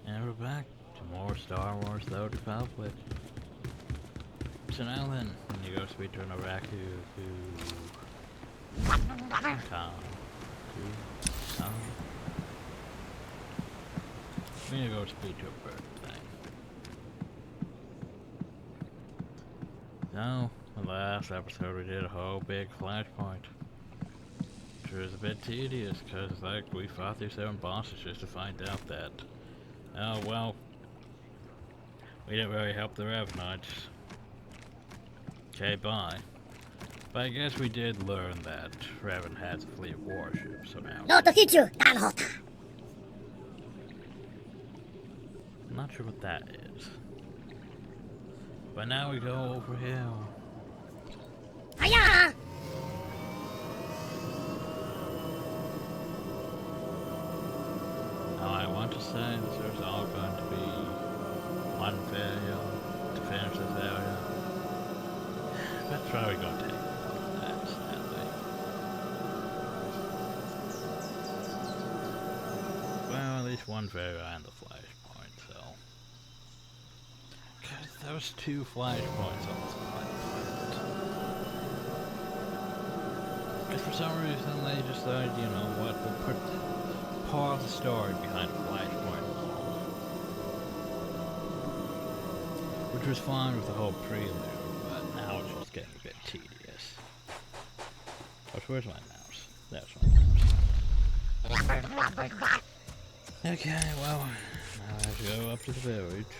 And we're back to more Star Wars The Old Republic. So now then, when you go speak to an Araku Tom. We're gonna go speak to a bird thing. So, the last episode we did a whole big flashpoint. Which was a bit tedious, cause like we fought these 7 bosses just to find out that, oh well, we didn't really help the Revanites. Okay, bye. But I guess we did learn that Revan has a fleet of warships, so now... I'm not sure what that is. But now we go over here. Hiya! Now I want to say that there's all going to be one video to finish this area. That's probably going to take that, sadly. Well, at least one video and the flashpoint, so... Because there was 2 flashpoints on this planet. Because for some reason they decided, you know what, we'll put part of the story behind a flashpoint wall. Which was fine with the whole prelude. Now it's just getting a bit tedious. Oh, where's my mouse? There's my mouse. Okay, well, now I have to go up to the village.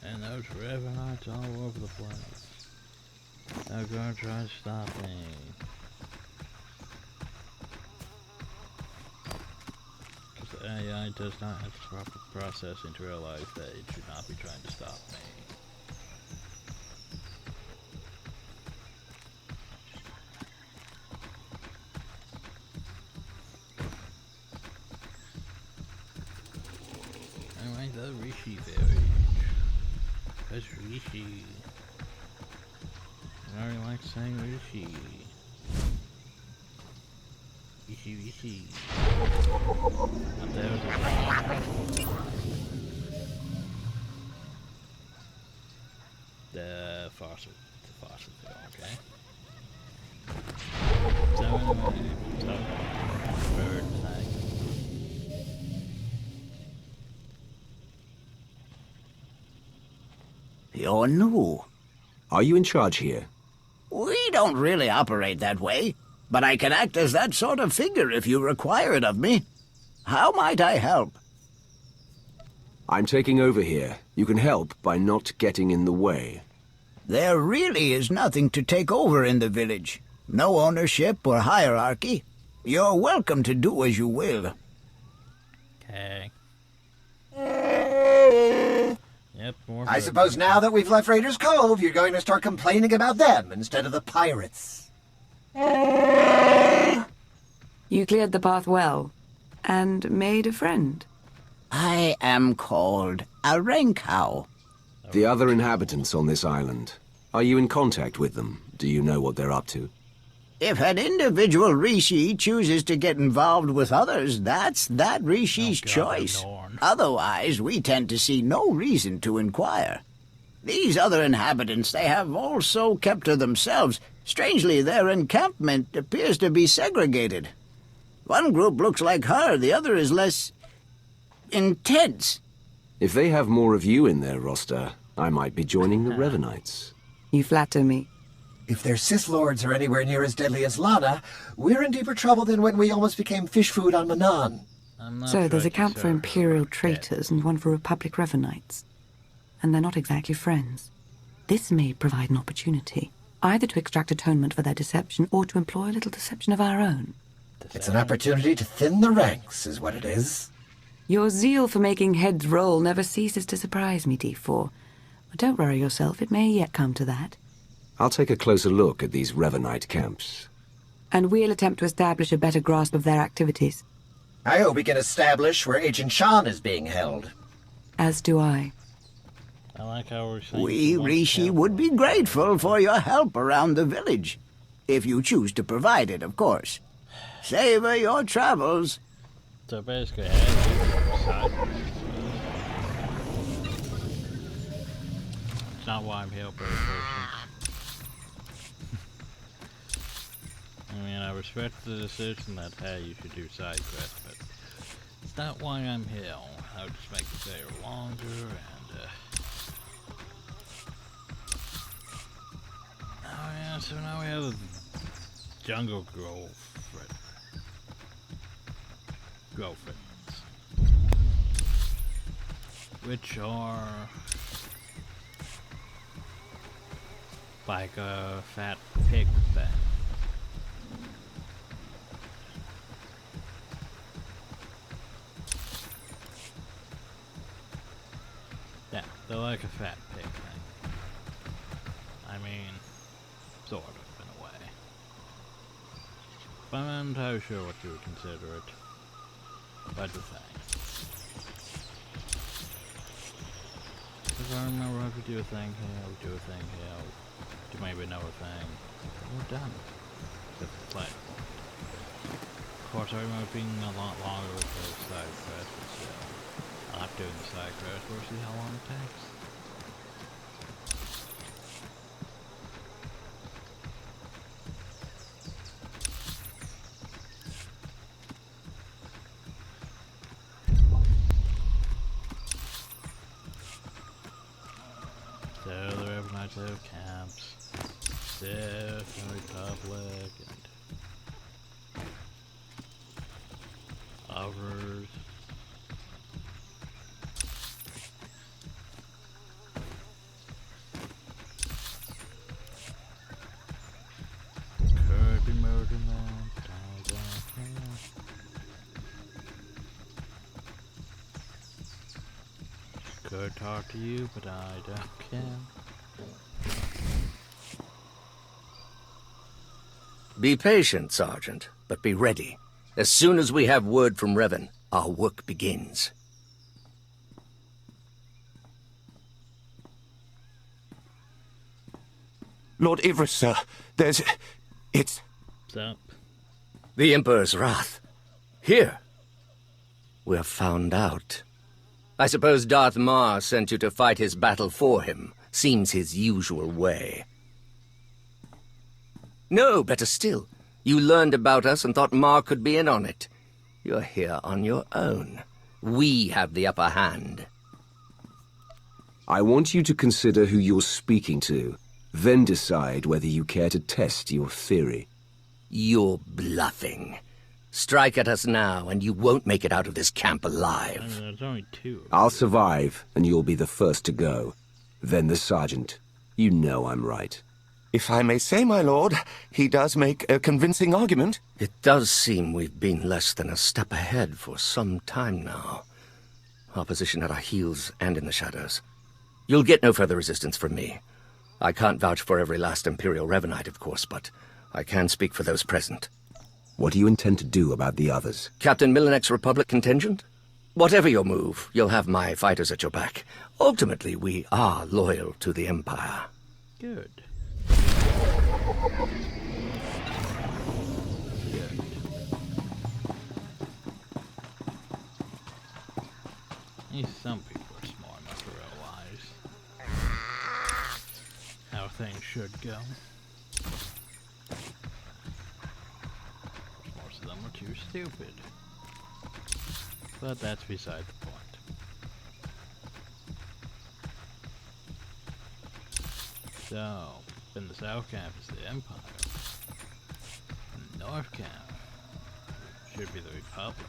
And those Revanites all over the place. They're gonna try to stop me. The AI does not have the proper processing to realize that it should not be trying to stop me. Anyway, the Rishi village. That's Rishi. I already like saying Rishi. Rishi. The fossil okay? So anyway, bird thing. You're new. Are you in charge here? We don't really operate that way, but I can act as that sort of figure if you require it of me. How might I help? I'm taking over here. You can help by not getting in the way. There really is nothing to take over in the village. No ownership or hierarchy. You're welcome to do as you will. Okay. Yep, more I suppose now that we've left Raiders Cove, you're going to start complaining about them instead of the pirates. You cleared the path well, and made a friend. I am called a Renkau. The other inhabitants on this island. Are you in contact with them? Do you know what they're up to? If an individual Rishi chooses to get involved with others, that's that Rishi's choice. Otherwise, we tend to see no reason to inquire. These other inhabitants, they have also kept to themselves. Strangely, their encampment appears to be segregated. One group looks like her, the other is less intense. If they have more of you in their roster, I might be joining the Revanites. You flatter me. If their Sith Lords are anywhere near as deadly as Lana, we're in deeper trouble than when we almost became fish food on Manan. So there's a camp for Imperial traitors and one for Republic Revanites. And they're not exactly friends. This may provide an opportunity, either to extract atonement for their deception or to employ a little deception of our own. It's an opportunity to thin the ranks, is what it is. Your zeal for making heads roll never ceases to surprise me, D4. But don't worry yourself, it may yet come to that. I'll take a closer look at these Revanite camps. And we'll attempt to establish a better grasp of their activities. I hope we can establish where Agent Shan is being held. As do I. I like how we're saying... We, Rishi, would be grateful for your help around the village. If you choose to provide it, of course. Savor your travels. So basically, I had to side quests. It's not why I'm here, per person. I mean, I respect the decision that, hey, you should do side quests, but it's not why I'm here. I would just make the day longer, and, oh yeah, so now we have a Jungle Grove Ravens, which are like a fat pig thing. Yeah, they're like a fat pig thing. I mean, sort of, in a way. But I'm not entirely sure what you would consider it. But the thing. Because I remember if we do a thing here, we do a thing here, we do maybe another thing, and we're done. Except for play. Of course, I remember being a lot longer with those side quests, but still. Not doing the side quest, we'll see how long it takes. So the Revanites have camps, Sith Republic, and others. Could be murder man, but I don't care. Could talk to you, but I don't care. Be patient, Sergeant, but be ready. As soon as we have word from Revan, our work begins. Lord Ivris, sir. It's... What's up? The Emperor's wrath. Here. We're found out. I suppose Darth Mar sent you to fight his battle for him. Seems his usual way. No, better still. You learned about us and thought Mar could be in on it. You're here on your own. We have the upper hand. I want you to consider who you're speaking to, then decide whether you care to test your theory. You're bluffing. Strike at us now, and you won't make it out of this camp alive. There's only two. I'll survive, and you'll be the first to go. Then the Sergeant. You know I'm right. If I may say, my lord, he does make a convincing argument. It does seem we've been less than a step ahead for some time now. Opposition at our heels and in the shadows. You'll get no further resistance from me. I can't vouch for every last Imperial Revanite, of course, but I can speak for those present. What do you intend to do about the others? Captain Millenek's Republic contingent? Whatever your move, you'll have my fighters at your back. Ultimately, we are loyal to the Empire. Good. Some people are smart enough to realize how things should go. Most of them are too stupid. But that's beside the point. So, in the South Camp is the Empire. In the North Camp should be the Republic.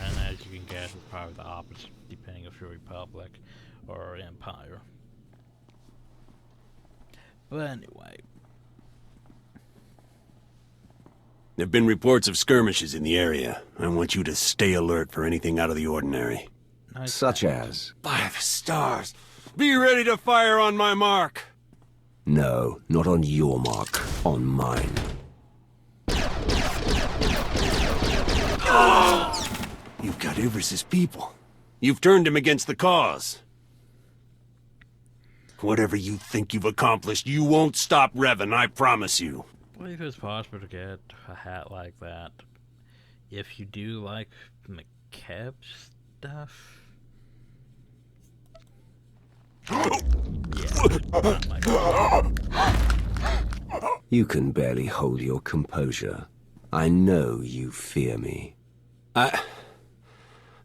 And as you can guess, it's probably the opposite, depending if you're Republic or Empire. But anyway. There have been reports of skirmishes in the area. I want you to stay alert for anything out of the ordinary. Nice. Such as? By the stars! Be ready to fire on my mark! No, not on your mark. On mine. You've got Ivris's people. You've turned him against the cause. Whatever you think you've accomplished, you won't stop Revan, I promise you. I believe it's possible to get a hat like that if you do like McKeb stuff. Yeah, not like that. You can barely hold your composure. I know you fear me. I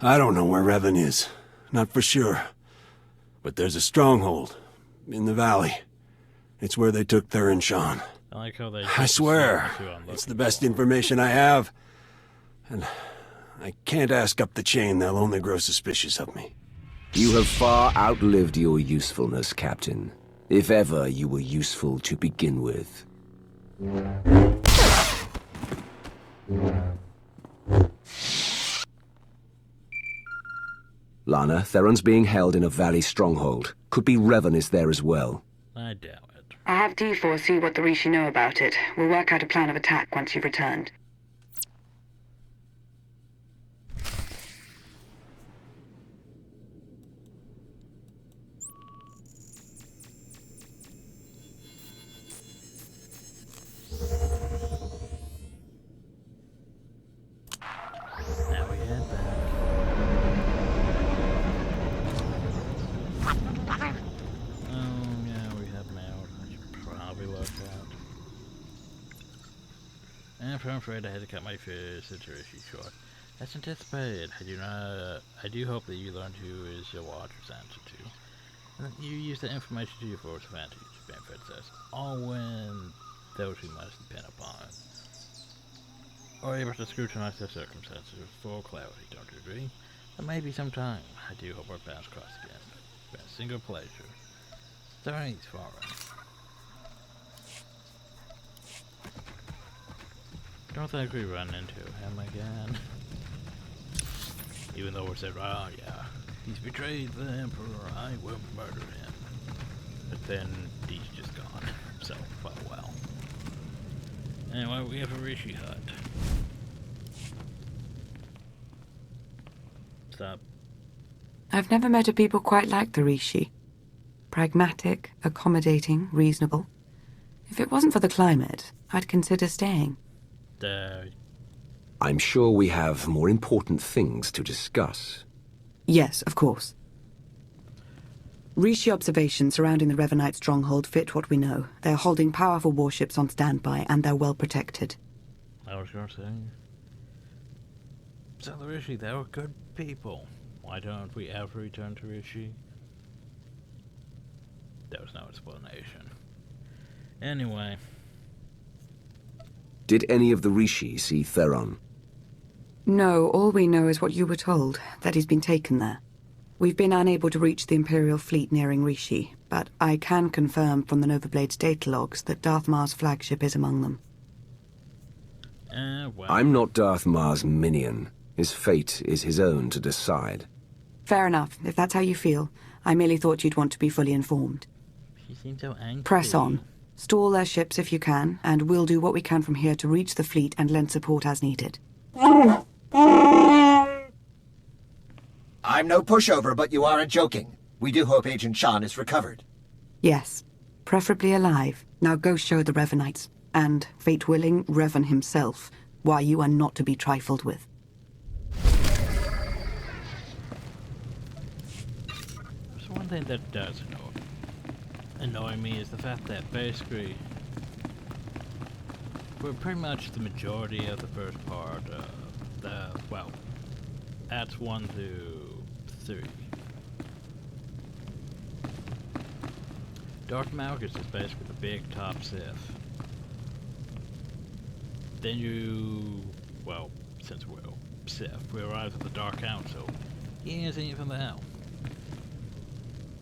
don't know where Revan is. Not for sure. But there's a stronghold in the valley. It's where they took Theron Shan. I like how they I swear, it's the best information I have. And I can't ask up the chain, they'll only grow suspicious of me. You have far outlived your usefulness, Captain. If ever you were useful to begin with. Lana, Theron's being held in a valley stronghold. Could be Revan is there as well. I doubt it. I'll have D4 see what the Rishi know about it. We'll work out a plan of attack once you've returned. Now we head back. Oh, yeah, we have mail. I should probably look at. And I'm afraid I had to cut my situation short. As anticipated, I do hope that you learned who is your watcher's answer to. And that you use that information to your force advantage, Benford says. All when those who must depend upon are able to scrutinize their circumstances with full clarity, don't you agree? There may be some time. I do hope our paths cross again. It's been a single pleasure. Starting far right. Don't think we run into him again. Even though we said, oh yeah, he's betrayed the Emperor, I will murder him. But then he's just gone. So, well. Anyway, we have a Rishi hut. Stop. I've never met a people quite like the Rishi. Pragmatic, accommodating, reasonable. If it wasn't for the climate, I'd consider staying. I'm sure we have more important things to discuss. Yes, of course. Rishi observations surrounding the Revanite stronghold fit what we know. They're holding powerful warships on standby, and they're well protected. I was gonna say. So the Rishi, they were good people. Why don't we ever return to Rishi? There was no explanation. Anyway. Did any of the Rishi see Theron? No, all we know is what you were told, that he's been taken there. We've been unable to reach the Imperial fleet nearing Rishi, but I can confirm from the Novablade's data logs that Darth Mar's flagship is among them. Well. I'm not Darth Mar's minion. His fate is his own to decide. Fair enough, if that's how you feel. I merely thought you'd want to be fully informed. She seems so angry. Press on. Stall their ships if you can, and we'll do what we can from here to reach the fleet and lend support as needed. I'm no pushover, but you aren't joking. We do hope Agent Shan is recovered. Yes, preferably alive. Now go show the Revanites, and, fate willing, Revan himself, why you are not to be trifled with. There's one thing that does annoy me is the fact that basically we're pretty much the majority of the first part of acts 1 through 3. Darth Malgus is basically the big top Sith. Then since we're Sith, we arrive at the Dark Council. He isn't even there.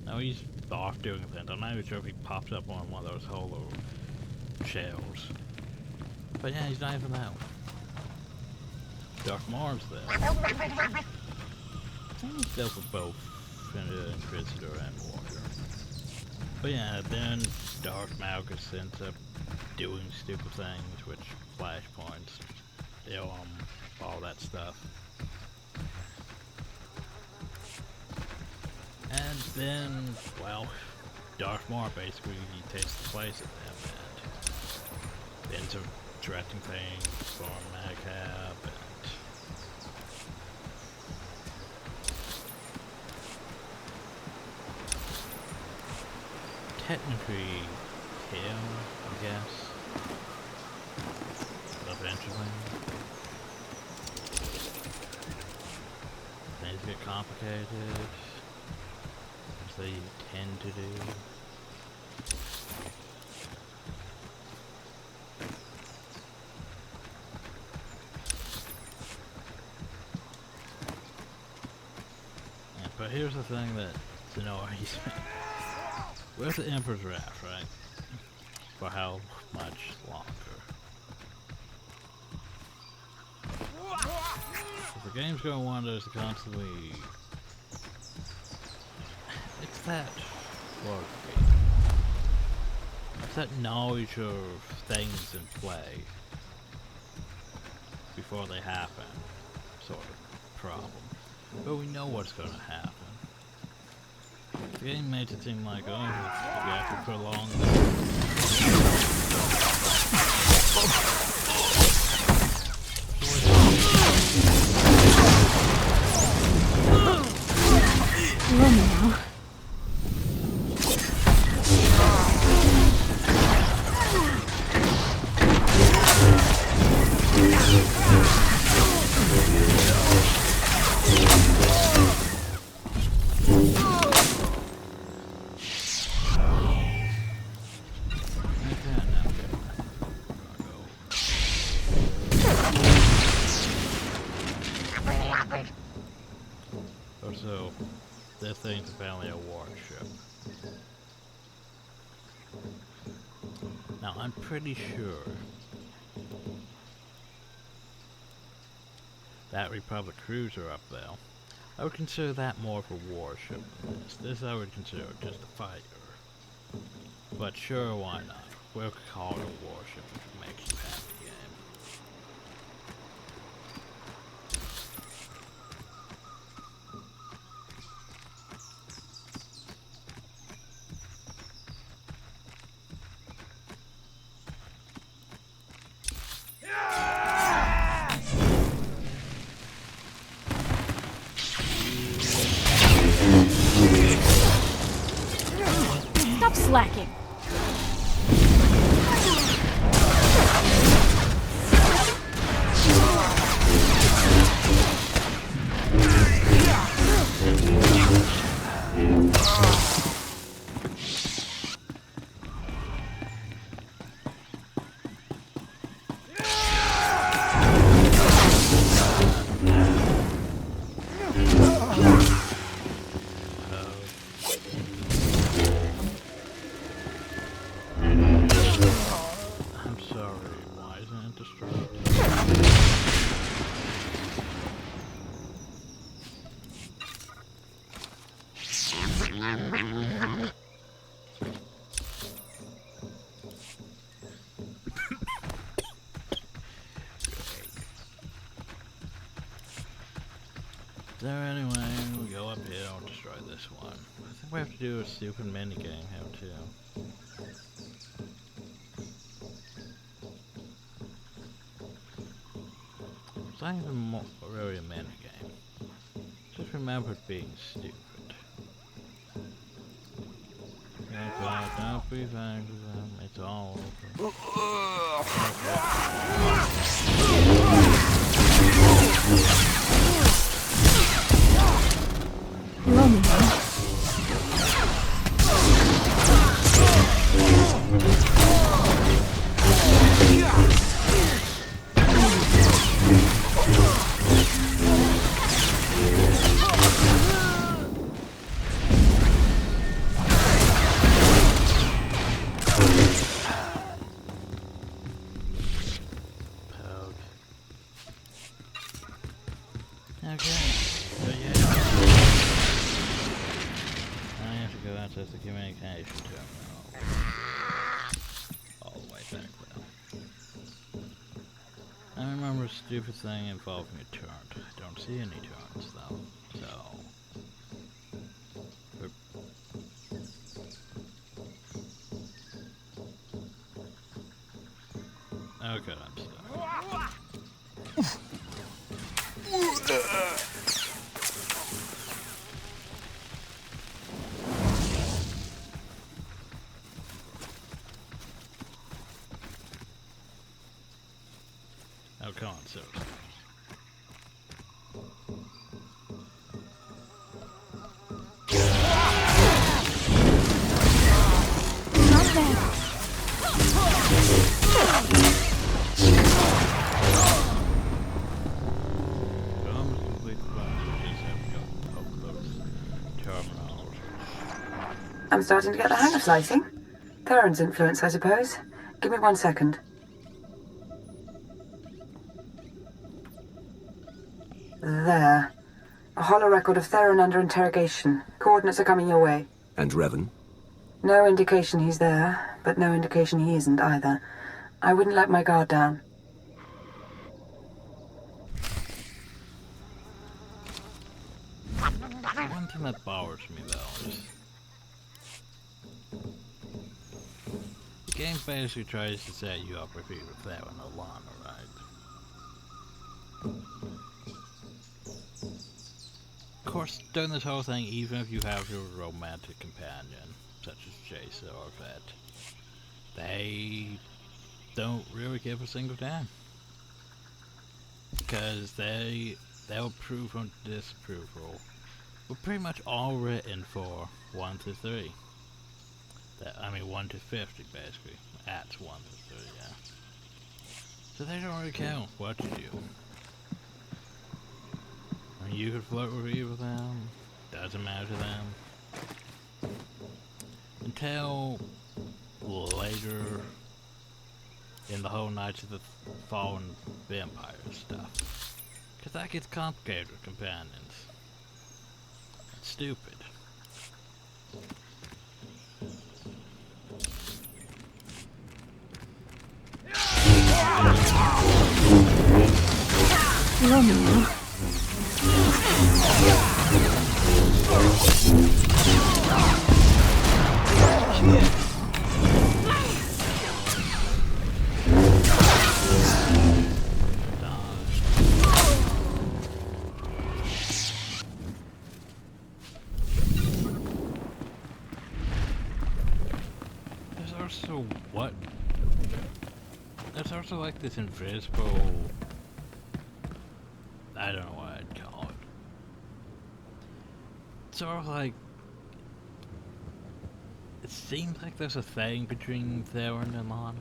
Now he's off doing things. I'm not even sure if he pops up on one of those holo shells. But yeah, he's not even there. Darth Maul's there. He's dealt with both Inquisitor and Warrior. But yeah, then Darth Malgus ends up doing stupid things, which flashpoints, all that stuff. And then, well, Darth Maul basically takes the place of them and ends up directing things for Madcap and technically him, I guess, eventually. Things get complicated, as they tend to do. Yeah, but here's the thing that annoys me. Where's the Emperor's Wrath, right? For how much longer? If the game's gonna want us to constantly... It's that... What it's that knowledge of things in play before they happen sort of problem. But we know what's gonna happen. The game made it seem like, oh, we have to prolong Romeo. So, this thing's apparently a warship. Now, I'm pretty sure that Republic cruiser up there, I would consider that more of a warship than this. This I would consider just a fighter. But sure, why not? We'll call it a warship if it makes you happy. Stop slacking. So anyway, we go up here and destroy this one. I think we have to do a stupid minigame here too. It's not even really a minigame. Just remember it being stupid. Don't be thankful to them. It's all over. Romeo. Okay, so yeah. I have to go access the communication terminal. All the way back there. I remember a stupid thing involving a turret. I don't see any turrets though, so we're Okay, I'm stuck. Oh, come on, so. Not bad. I'm starting to get the hang of slicing. Theron's influence, I suppose. Give me 1 second. There. A hollow record of Theron under interrogation. Coordinates are coming your way. And Revan? No indication he's there, but no indication he isn't either. I wouldn't let my guard down. One thing that bothers me though is the game basically tries to set you up with either Theron or Lana, right? Of course, during this whole thing, even if you have your romantic companion, such as Jace or Vet, they don't really give a single damn. Because they'll approve or disapproval. We're pretty much all written for 1 to 3. I mean 1 to 50 basically. At 1 to 3, yeah. So they don't really count what you do. I mean, you could flirt with either of them. Doesn't matter to them. Until later in the whole Knights of the Fallen Vampire stuff. Because that gets complicated with companions. It's stupid. There's also what? There's also like this invisible, I don't know what I'd call it. Sort of like, it seems like there's a thing between Theron and Lana.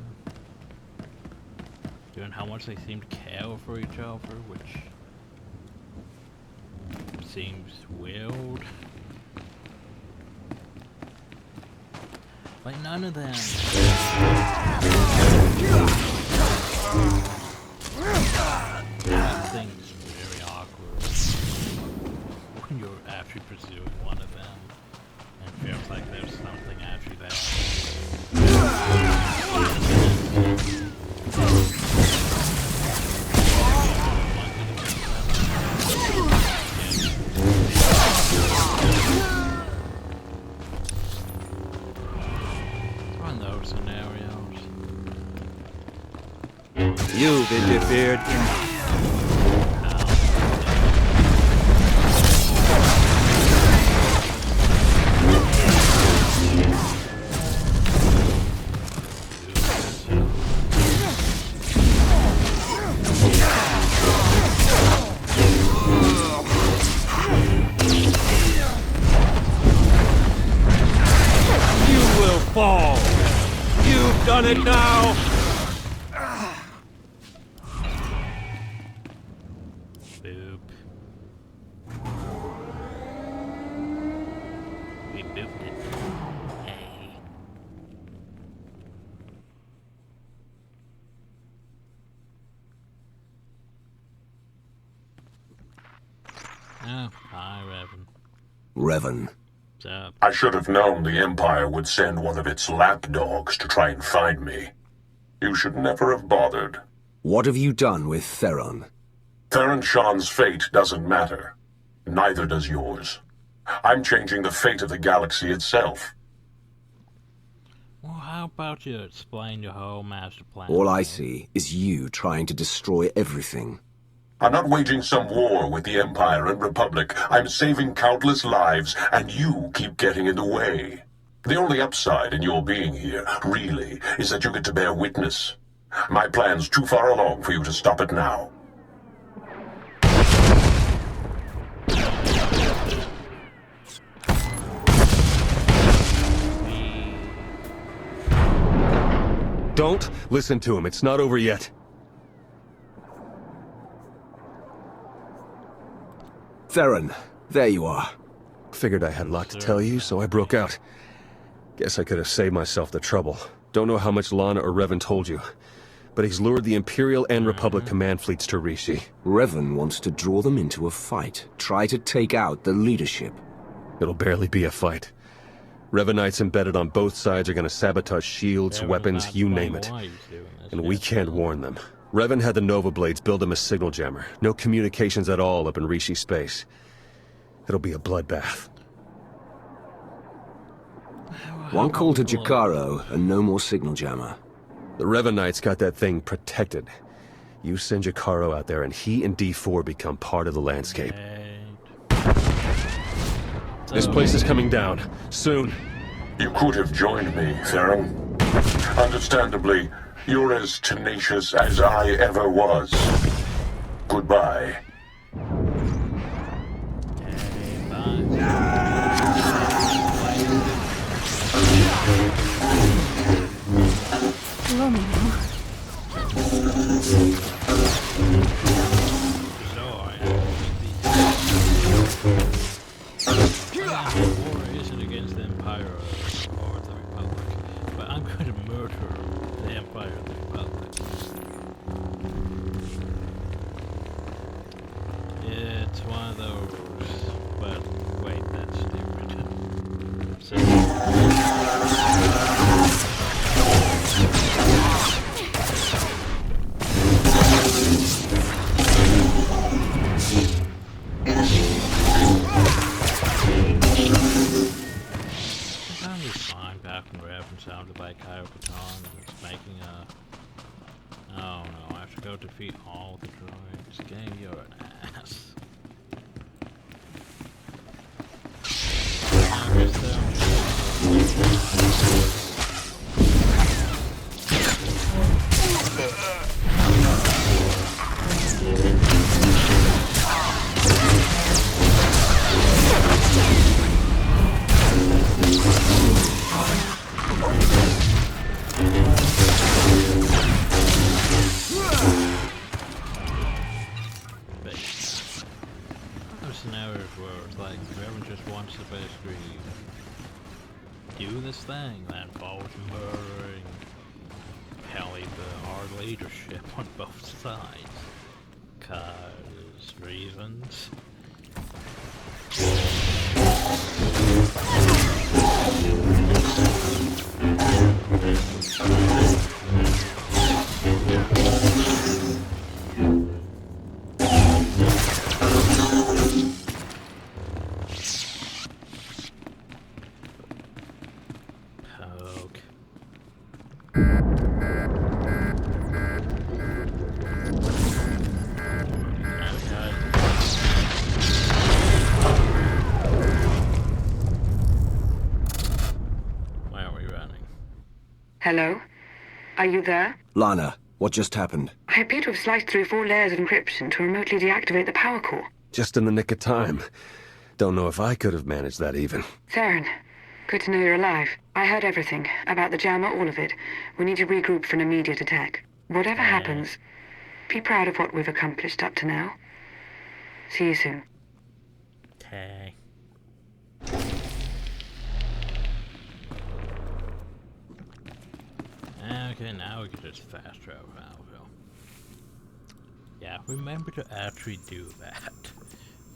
Given how much they seem to care for each other, which seems weird. Like none of them. That thing's very awkward when you're actually pursuing one of them and it feels like there's something actually there. One of those scenarios. You've interfered in... Fall! You've done it now! Boop. We booped it. Hey. Oh, hi, Revan. Revan. What's up? I should have known the Empire would send one of its lapdogs to try and find me. You should never have bothered. What have you done with Theron? Theron Shan's fate doesn't matter. Neither does yours. I'm changing the fate of the galaxy itself. Well, how about you explain your whole master plan? All I see is you trying to destroy everything. I'm not waging some war with the Empire and Republic. I'm saving countless lives, and you keep getting in the way. The only upside in your being here, really, is that you get to bear witness. My plan's too far along for you to stop it now. Don't listen to him. It's not over yet. Theron, there you are. Figured I had a lot to tell you, so I broke out. Guess I could have saved myself the trouble. Don't know how much Lana or Revan told you, but he's lured the Imperial and Republic command fleets to Rishi. Revan wants to draw them into a fight. Try to take out the leadership. It'll barely be a fight. Revanites embedded on both sides are going to sabotage shields, weapons, you name it. And we can't warn them. Revan had the Nova Blades build him a signal jammer. No communications at all up in Rishi space. It'll be a bloodbath. One call to Jakaro, and no more signal jammer. The Revanites got that thing protected. You send Jakaro out there and he and D4 become part of the landscape. This place is coming down. Soon. You could have joined me, Theron. Understandably, you're as tenacious as I ever was. Goodbye. Hello, Mimo. War isn't against the Empire or the Republic, but I'm going to murder the Empire and the Republic. It's one of those, but wait, that's stupid. So, sounded like Kyle Katarn and it's making a... Oh no, I have to go defeat all the droids. Game, you're an ass. I guess scenarios where it's like Revan just wants to basically do this thing that involves murdering probably the hard leadership on both sides. 'Cause reasons. Hello? Are you there? Lana, what just happened? I appear to have sliced through 4 layers of encryption to remotely deactivate the power core. Just in the nick of time. Don't know if I could have managed that even. Theron, good to know you're alive. I heard everything. About the jammer, all of it. We need to regroup for an immediate attack. Whatever happens, be proud of what we've accomplished up to now. See you soon. Okay. Okay, now we can just fast travel Alville. Yeah, remember to actually do that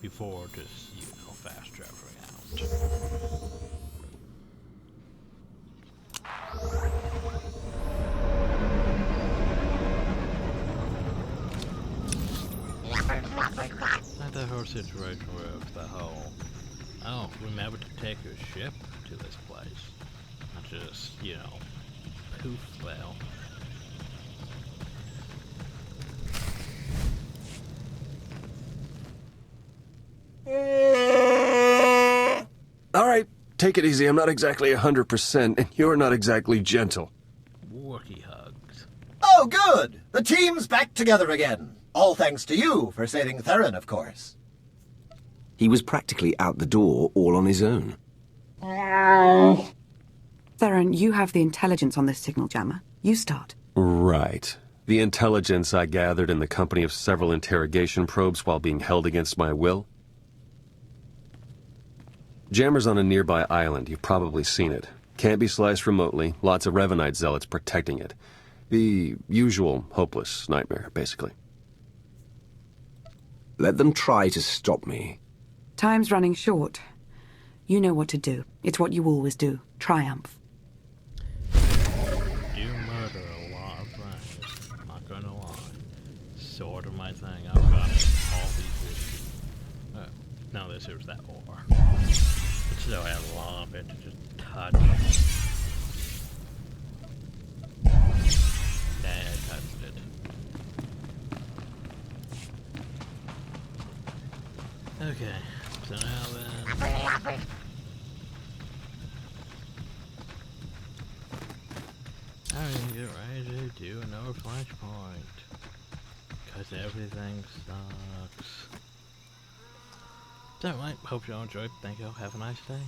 before just, you know, fast traveling out. Not the whole situation with the whole, oh, remember to take your ship to this place. Not just, you know, poof spell. Alright, take it easy. I'm not exactly 100%, and you're not exactly gentle. Warky hugs. Oh, good! The team's back together again. All thanks to you for saving Theron, of course. He was practically out the door all on his own. Theron, you have the intelligence on this signal jammer. You start. Right. The intelligence I gathered in the company of several interrogation probes while being held against my will. Jammer's on a nearby island. You've probably seen it. Can't be sliced remotely. Lots of Revanite zealots protecting it. The usual hopeless nightmare, basically. Let them try to stop me. Time's running short. You know what to do. It's what you always do. Triumph. Do murder a lot of things. I'm not gonna lie. Sort of my thing. I've got all these issues. No, this was that war. But still had a lot of it to just touch. Yeah, I touched it. Okay, so now then... I'm gonna get ready to do another flashpoint. Cause everything sucks. So, right, hope you all enjoyed. Thank you all. Have a nice day.